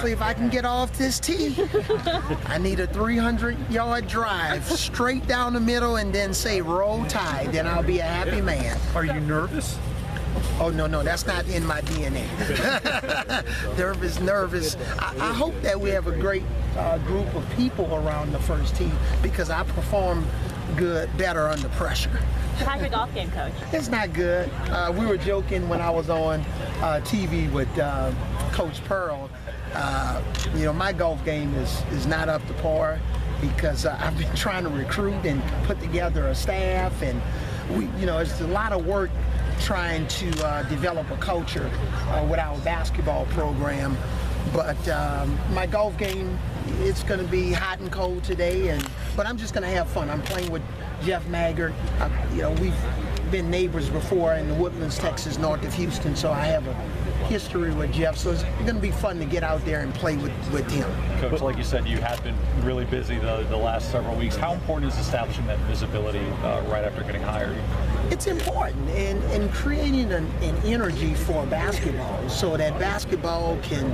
Honestly, if I can get off this tee, I need a 300-yard drive straight down the middle and then say roll tide. Then I'll be a happy man. Are you nervous? Oh, no, that's not in my DNA. Nervous. I hope that we have a great group of people around the first tee because I perform better under pressure. How's your golf game, Coach? It's not good. We were joking when I was on TV with Coach Pearl. My golf game is not up to par because I've been trying to recruit and put together a staff, and it's a lot of work trying to develop a culture with our basketball program. But my golf game, it's going to be hot and cold today, but I'm just going to have fun. I'm playing with Jeff Maggart. We've been neighbors before in the Woodlands, Texas, north of Houston, so I have a history with Jeff, so it's going to be fun to get out there and play with him. Coach, like you said, you have been really busy the last several weeks. How important is establishing that visibility right after getting hired? It's important, and creating an energy for basketball so that basketball can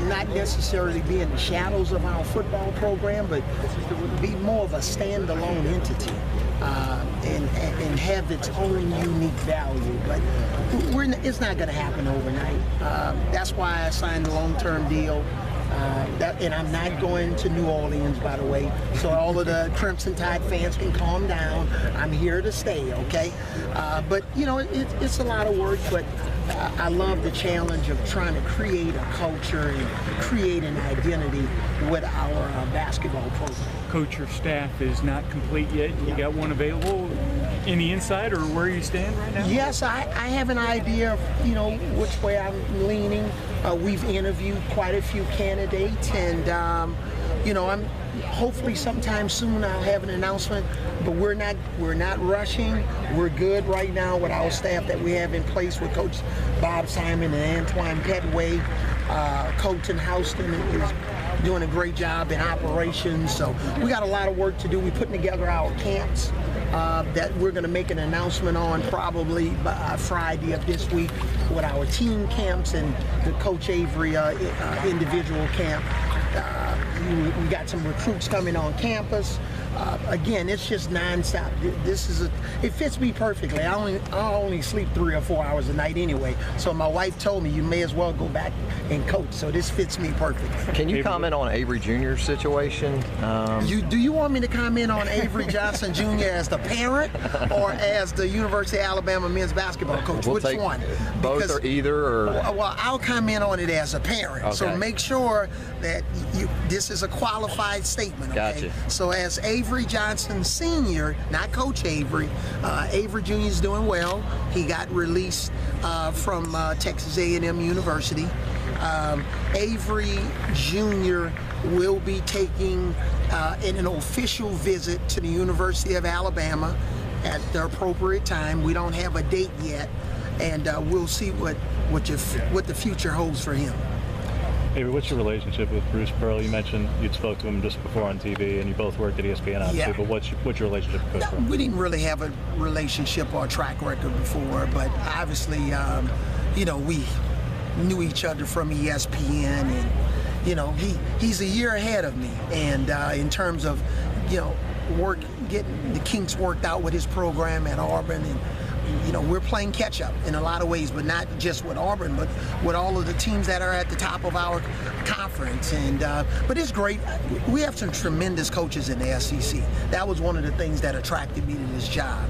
not necessarily be in the shadows of our football program, but be more of a standalone entity and have its own unique value. But it's not going to happen overnight. That's why I signed a long-term deal. And I'm not going to New Orleans, by the way, so all of the Crimson Tide fans can calm down. I'm here to stay, okay? But, it's a lot of work, but I love the challenge of trying to create a culture and create an identity with our basketball program. Coach, your staff is not complete yet. You got one available. Any insight or where you stand right now? Yes, I have an idea of, which way I'm leaning. We've interviewed quite a few candidates, and, I'm hopefully sometime soon I'll have an announcement, but we're not rushing. We're good right now with our staff that we have in place with Coach Bob Simon and Antoine Petway. Coach in Houston is doing a great job in operations, so we got a lot of work to do. We're putting together our camps that we're going to make an announcement on probably by Friday of this week with our team camps and the Coach Avery individual camp. We got some recruits coming on campus. Again, it's just nonstop. It fits me perfectly. I only sleep 3 or 4 hours a night anyway. So my wife told me you may as well go back and coach. So this fits me perfectly. Can you comment on Avery Jr.'s situation? Do you want me to comment on Avery Johnson Jr. as the parent or as the University of Alabama men's basketball coach? We'll Which one? Both or either? Or? Well, I'll comment on it as a parent. Okay. So make sure that this is a qualified statement. Okay? Gotcha. So as Avery Johnson Sr., not Coach Avery, Avery Jr. is doing well. He got released from Texas A&M University. Avery Jr. will be taking an official visit to the University of Alabama at the appropriate time. We don't have a date yet, and we'll see what the future holds for him. Avery, what's your relationship with Bruce Pearl? You mentioned you'd spoke to him just before on TV, and you both worked at ESPN, obviously. Yeah. But what's your relationship with Coach Pearl? We didn't really have a relationship or a track record before, but obviously, we knew each other from ESPN, and he's a year ahead of me, and in terms of getting the kinks worked out with his program at Auburn, and we're playing catch up in a lot of ways, but not just with Auburn, but with all of the teams that are at the top of our conference. And but it's great. We have some tremendous coaches in the SEC. That was one of the things that attracted me to this job.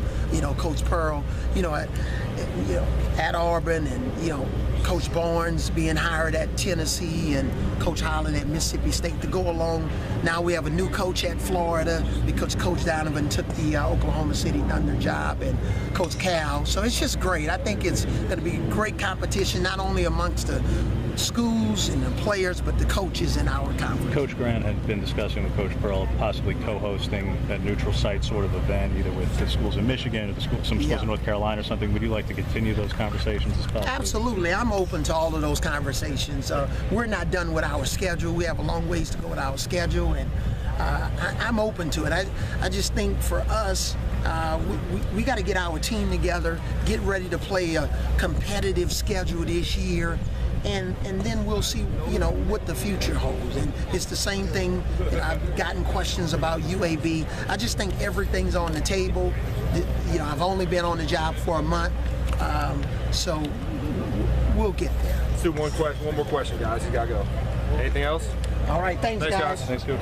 Coach Pearl, at Auburn, and Coach Barnes being hired at Tennessee, and Coach Holland at Mississippi State to go along. Now we have a new coach at Florida because Coach Donovan took the Oklahoma City Thunder job, and Coach Cal. So it's just great. I think it's going to be great competition, not only amongst the schools and the players, but the coaches in our conference. Coach Grant had been discussing with Coach Pearl possibly co-hosting that neutral site sort of event, either with the schools in Michigan or some schools in North Carolina or something. Would you like to continue those conversations as possible? Absolutely. I'm open to all of those conversations. We're not done with our schedule. We have a long ways to go with our schedule, and I'm open to it. I just think for us, we got to get our team together, get ready to play a competitive schedule this year, and then we'll see, what the future holds. And it's the same thing. I've gotten questions about UAB. I just think everything's on the table. I've only been on the job for a month, so we'll get there. Let's do one more question, guys. You gotta go. Anything else? All right, thanks guys. Thanks, Coach.